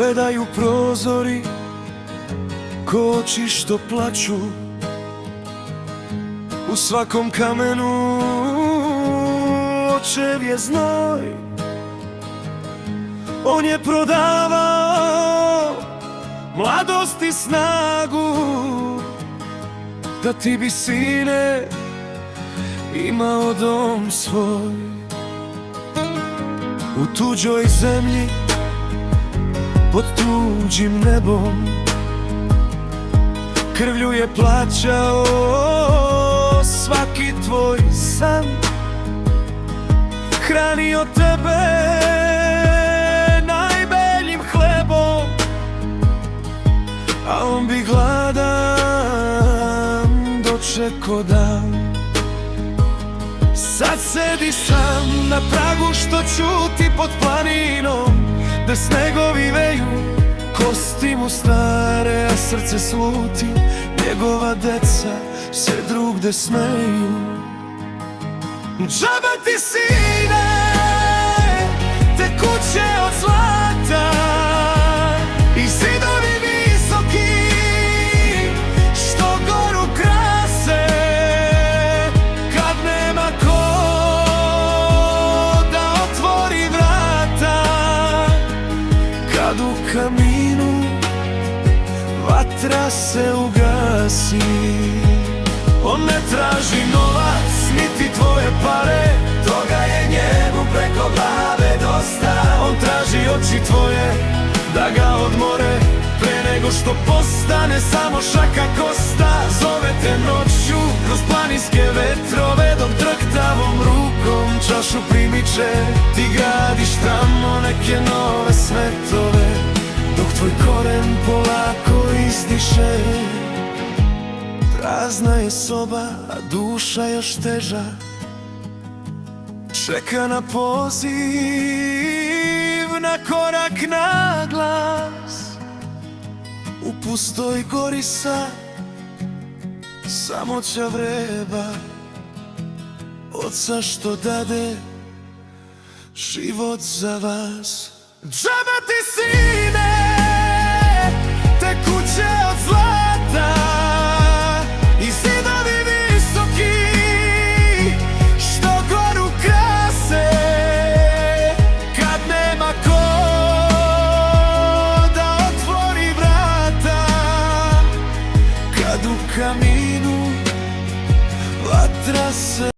gledaju prozori ko oči što plaču. U svakom kamenu očev je znoj. On je prodavao mladost i snagu, da ti bi, sine, imao dom svoj. U tuđoj zemlji, pod tuđim nebom, krvlju je plaćao svaki tvoj san. Hranio tebe najbeljim hlebom, a on bi gladan dočekao dan. Sad sedi sam na pragu što ćuti pod planinom, da snegovi veju, kosti mu stare, a srce sluti. Njegova deca se drugde smeju. Džaba ti, sine, te kuće od zlata i zidovi visoki što goru krase, kad nema ko da otvori vrata, kad u kaminu vatra se ugasi. On ne traži novac, niti tvoje pare, toga je njemu preko glave dosta. On traži oči tvoje, da ga odmore, pre nego što postane samo šaka kosta. Zove te noću kroz planinske vetrove, dok drhtavom rukom čašu primiče. Ti gradiš tamo neke nove svetove, dok tvoj koren polako izdiše. Prazna je soba, a duša još teža, čeka na poziv, na korak, na glas. U pustoj gori sad samoća vreba oca što dade život za vas. Džaba ti, sine, te kuće od zlata i zidovi visoki što goru krase, kad nema ko da otvori vrata, kad u kaminu vatra se